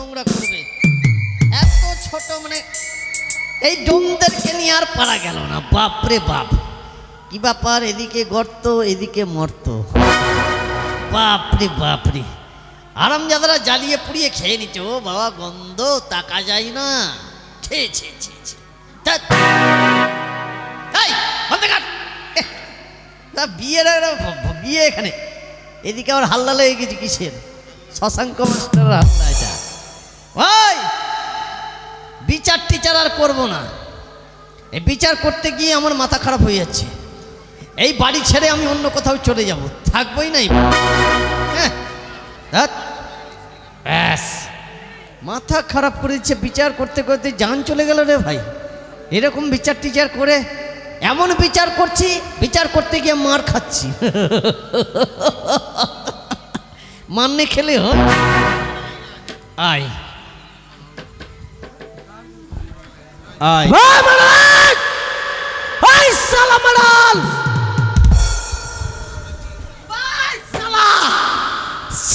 নোংরা করবে। এত ছোট মানে এই ডোমদেরকে নিয়ে আর পারা গেল না। বাপরে বাপ, কি ব্যাপার, এদিকে গর্ত এদিকে মর্ত। বাপরে বাপরে, আরামজাদারা জ্বালিয়ে পুড়িয়ে খেয়ে নিচ্ছে। ও বাবা, গন্ধ তাকা যায় না। ছে ছে ছে ছে, বিয়ে এখানে, এদিকে আবার হাল্লা লেগে গেছে কিসের? শশাঙ্ক মাস্টার হাল্লা। এটা ভাই বিচার টিচার আর করবো না। এই বিচার করতে গিয়ে আমার মাথা খারাপ হয়ে যাচ্ছে। এই বাড়ি ছেড়ে আমি অন্য কোথাও চলে যাব, থাকবোই নাই। ব্যাস, মাথা খারাপ করেছে। বিচার করতে করতে জান চলে গেল রে ভাই। এরকম বিচার টিচার করে এমন বিচার করছি, বিচার করতে গিয়ে মার খাচ্ছি। মারনে খেলে হ। আয় আয়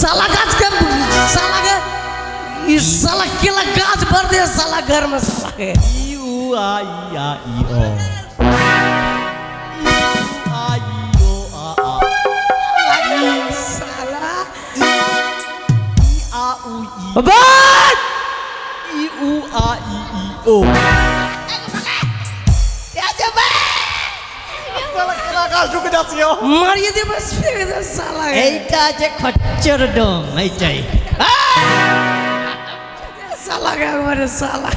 साला गाज के साला केला गाज भर दे साला घर में साला के यू आ ई ओ साला आ उ ई उ आ ई ओ। मारिए दे बस साला এইটা যে খচ্চর ডোম, এইটাই साला के हमारे साला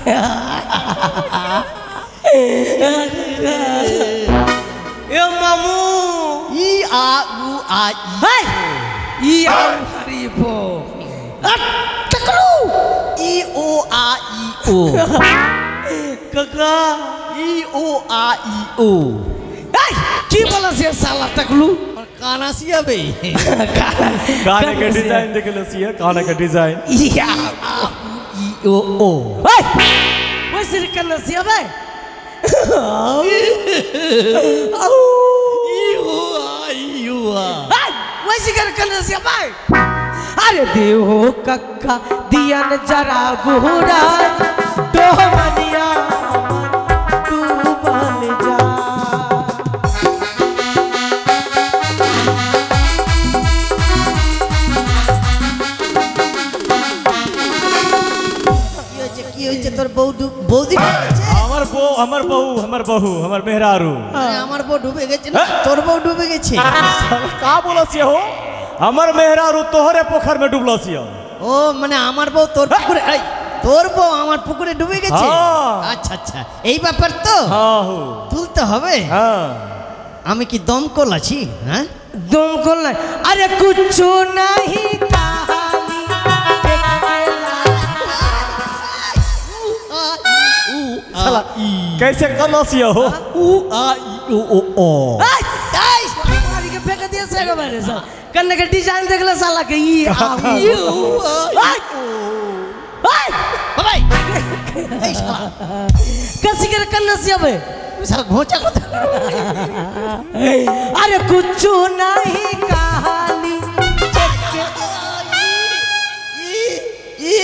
ए मामू ই আ উ আ ই ई हरीबो टकलू ই ও আ ই ও काका ই ও আ ই ও। की बोला से साला टकलू और काना सियाबे गाने का डिजाइन देख लो सिया, गाने का डिजाइन या आ उ इ ओ ओ। वैसे करना से भाई ই ও আ ই ও আ। वैसे करना से भाई अरे देहो कक्का दिया न जरा गुहरा दो मनिया तू बन जा কি হয়েছে তোর বৌদি? हमर बहू हमर मेहरारू। আমার বউ ডুবে গেছে না, তোর বউ ডুবে গেছে। का बोला सिया हो? हमर मेहरारू तोहरे पोखर में डूबलो सिया। ও মানে আমার বউ তোর পুকুরে, এই তোর বউ আমার পুকুরে ডুবে গেছে। হ্যাঁ। আচ্ছা আচ্ছা, এই ব্যাপার তো हाँ हो তুলতে হবে। हाँ আমি কি দমকল আছি? হ্যাঁ, दम खोल अरे कुछ नहीं कहानी साला कैसे करलो सिया हो? উ আ ই ও ও ও। मारी के फेंक दिया से के बारे से करने के डिजाइन देख ले साला के ई आ ই উ আ ই ও। বাবাই এই শালা, कैसे कर करना से अबे শালা ঘোচা কথা। अरे कुछ नहीं कहानी ই ই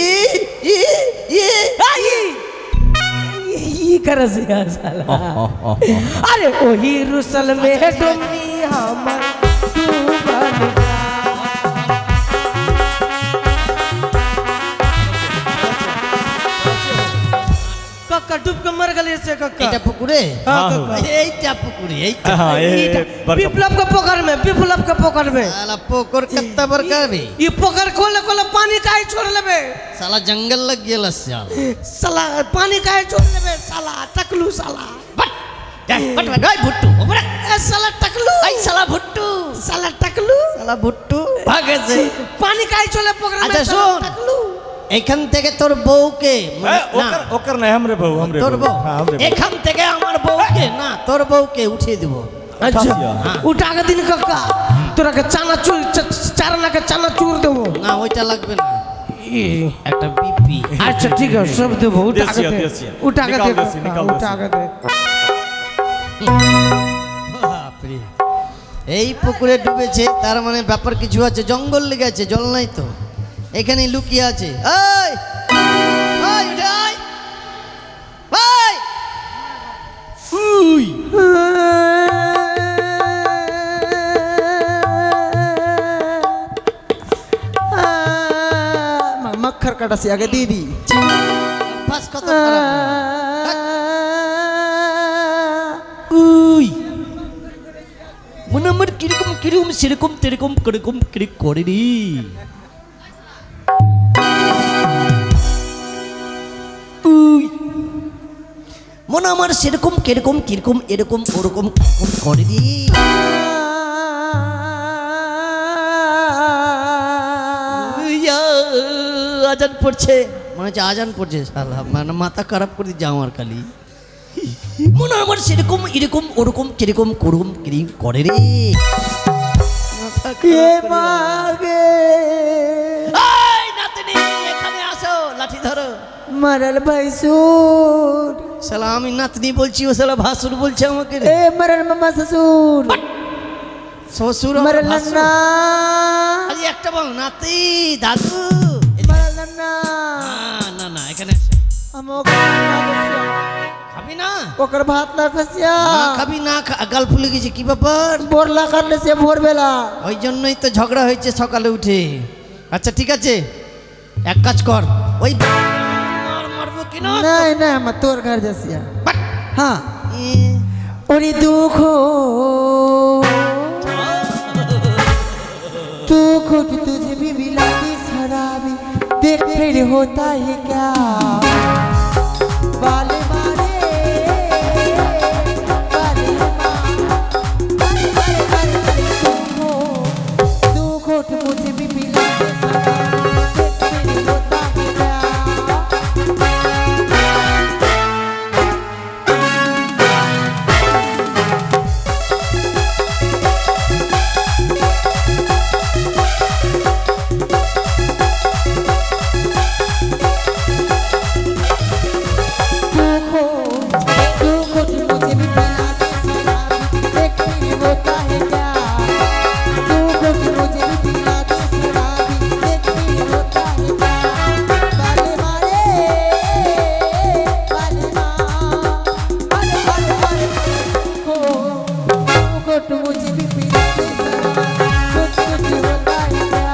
ই ই ये कर से साला अरे ओही रुसल में डुमी हम तू बन जा कक्का डूब के मर गले से कक्का এটা पुकुरे, हाँ कक्का এইটা पुकुरे, এইটা हाँ ये विप्लव के पोखर में साला पोकर कत्ता बर करबे। ये पोखर खोले खोले पानी काहे छोड़ लेबे साला जंगल लग गेल साला। साला पानी काहे छोड़ लेबे साला टकलू साला बट बट भाई भुट्टू ओबरा, ए साला टकलू आई साला भुट्टू, साला टकलू साला भुट्टू भागे से। पानी काहे छोड़ले पोखर में अच्छा साला सुन, टकलू এখান থেকে তোর বউকে না, ओकर नहीं हमरे बहू हमरे তোর বউ हाँ हमरे बहू। এখান থেকে আমার বউকে না, তোর বউকে উঠিয়ে দিব। अच्छा हाँ। उठा के दिन कक्का तोरा के चाना चूर चारना के चाना चूर देबो না ওইটা লাগবে না, একটা বিপি। अच्छा ठीक है सब देबो उठा के देसिया, दे देसिया। उठा के निकाल दे देसी, निकाल उठा के दे বাপরে, এই পুকুরে ডুবেছে তার মানে ব্যাপার কিছু আছে, জঙ্গল লেগে আছে, জল নাই তো। এখানে লুকিয়ে আছে। এই এই উঠে আয়। এই উই मक्खर काटा से आगे दीदी বাস কত খারাপ উই মনে আমার কিরকম কিরকম সেরকম তেরকম কিরকম কিরক করে রে। উই মনে আমার সেরকম কিরকম কিরকম এরকম ওরকম কিরকম করে রে। আজান পড়ছে মনে হচ্ছে আজান পড়ছে শালা মানে মাথা খারাপ করে দিচ্ছে আমার খালি। মনে হয় আমার সেরকম এরকম ওরকম কিরকম করুম কিরিম করে রে। এই নাতনি এখানে আসো লাঠি ধরো। मरल भैंसुर শালা আমি নাতনি বলছি ও শালা ভাসুর বলছে আমাকে রে। ए मरल मामा ससुर শ্বশুর मरल ভাসুর नन्ना আরে একটা বল নাতি দাদু। मरल नन्ना না না এখানে এসে हमो खाना खसिया খাবি না ओकर भात ना खसिया না খাবি না গাল ফুলে গেছে কি ব্যাপার? बोरला करने से भोर बेला ওই জন্যই তো ঝগড়া হয়েছে সকালে উঠে। আচ্ছা ঠিক আছে এক কাজ কর ওই মারবো কি না नहीं नहीं मैं तोर घर जसिया हाँ এ, ओरी दुख दुख कि तुझे भी मिलाती शराबी देख फिर होता है क्या बाले मारे बाले दुख कि मुझे भी मिलाती शराबी देख फिर होता है क्या मुझे भी पिला दे कुछ कुछ होता है क्या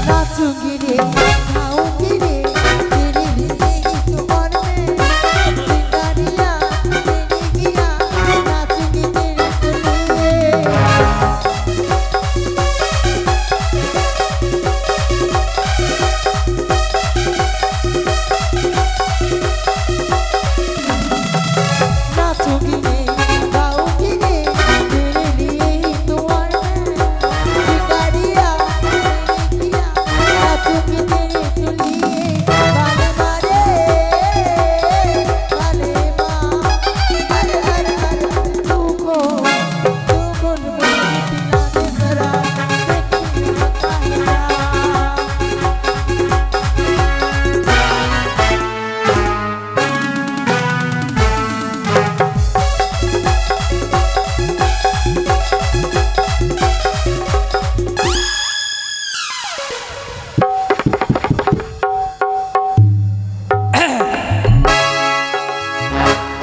नाचूंगी रे गाऊंगी रे तेरे लिए ही तो मन में सितारियां तेरी किया नाचूंगी तेरे लिए नाचूंगी रे गाऊंगी रे तेरे लिए ही तो मन में सितारियां तेरी किया नाचूंगी तेरे लिए बाले मारे बाले माँ अरे अरे अरे तुमको मुझे पिला दे जरा देखने होता है क्या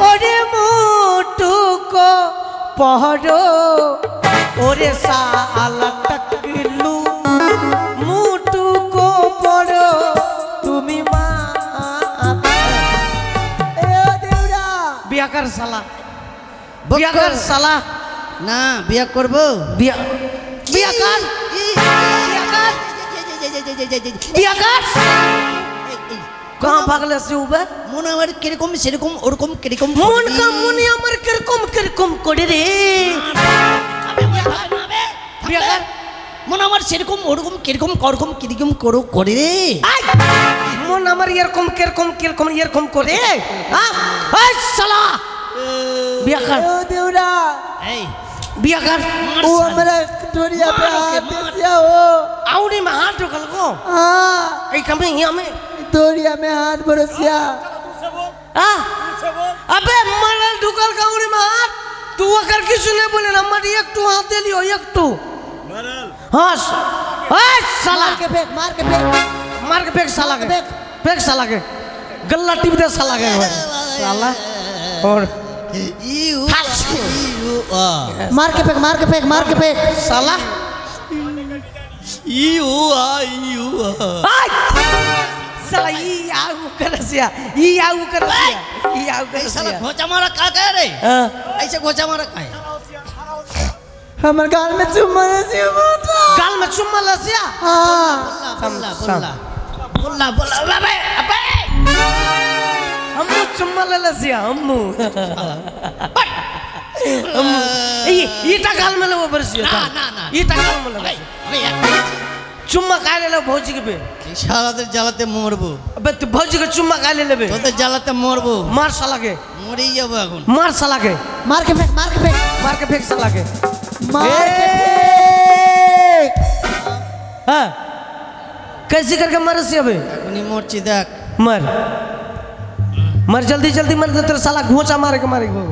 ओरे मोटू को पहरो ओरे साला टकलू मोटू को पढ़ो तुम्ही माँ ए देवरा बिया कर साला बिया कर साला না বিয়ে করবো बिया बिया कर बिया कर कहाँ भागले से उबे মনে আমার কিরকম সেরকম ওরকম কিরকম মন का मुनि अमर किरकुम किरकुम कोड़े रे বিয়ে কর মনে আমার সেরকম ওরকম কিরকম করকম কিরকম করো করে রে। মন আমার এরকম কিরকম কিরকম এরকম করে হ্যাঁ এই শালা বিয়া কর ओ देवरा এই বিয়া কর वो हमारा डोरिया पे हाथ दिया हो आउरी में हाथ ढुकल को हाँ এই কামে यहाँ में डोरिया में हाथ बरसिया हाँ अबे मरल ढुकल का आउरी में हाथ तू अगर किसी ने बोले ना मर एक टू हाथ दे लियो एक टू हाँ ए साला मार के फेंक मार के फेंक साला के फेंक साला के गल्ला टिप दे साला के साला और ইউ ইউ मार के फेंक मार के फेंक मार के फेंक साला ইউ आई साला ये आउ करसिया ये आउ करसिया ये आउ এই শালা करसिया ঘোচা মারা কাকা রে हाँ ऐसे घोचा मारा काहे हमारे गाल में चुम्मा रसिया बोला गाल में चुम्मा लसिया हाँ बोला बोला बोला अबे अबे हमू चुम्मा लसिया हमू ईटा गाल में लो बरसिया ना ना ना ईटा गाल में लो अबे चुम्मा का ले लो भौजी के पे এই শালাদের জ্বালাতে মরবো अबे तू भौजी के चुम्मा का ले लेबे তোদের জ্বালাতে মরবো मार साला के মরেই যাবো এখন मार साला के मार के फेंक मार के फेंक मार के फेंक साला के मार के फेंक हाँ कैसे करके मर सी अबे এখনই মরছি দেখ मर मर जल्दी जल्दी मर तेरे साला घोचा मारे के बाबू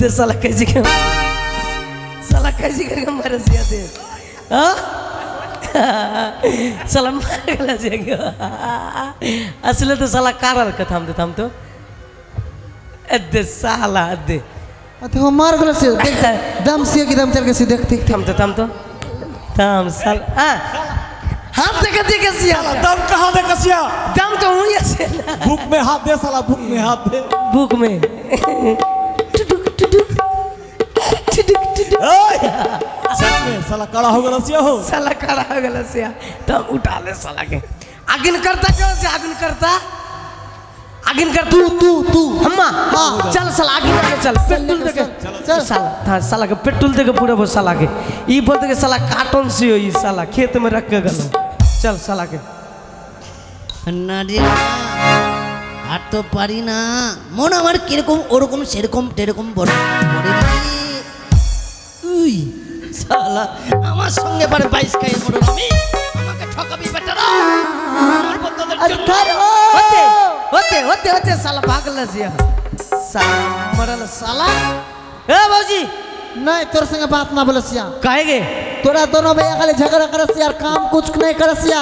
दे साला कैसे करके मर सिया दे हाँ साला मार गला से असले तो साला कारल का थाम तो अदे साला अदे अते हो मार गला से देख दम से की दम चल के से देख देख थाम तो थाम साला हाँ हाथ देखे सिया दम कहाँ दे कसिया दम तो हुई ऐसे ना भूख में हाथ दे साला भूख में हाथ दे बुक में ओए सच में साला कड़ा हो गया रसिया हो साला खड़ा हो गया सिया तब उठा ले साला के आगिन करता क्यों से आगिन करता तू हम्मा हाँ चल साला आगिन करके चल पेट्रोल दे के चल साला था साला के पेट्रोल दे के पूरा वो साला के ई बोलते के साला कार्टून सी हो ई साला खेत में रख के गलो चल साला के না রে আর তো পারি না মন আমার কিরকম ওরকম সেরকম টেরকম বড় বড় উই শালা আমার সঙ্গে পারে 22 খাই মরো আমি আমাকে ঠকাবি বেটারা আমার বন্ধুদের अरे कर होते साला भाग ले सिया साला मरल साला ए बाबूजी नहीं तोर संगे बात ना बोलसिया कहेगे तोरा दोनों भैया खाली झगड़ा करसिया और काम कुछ नहीं करसिया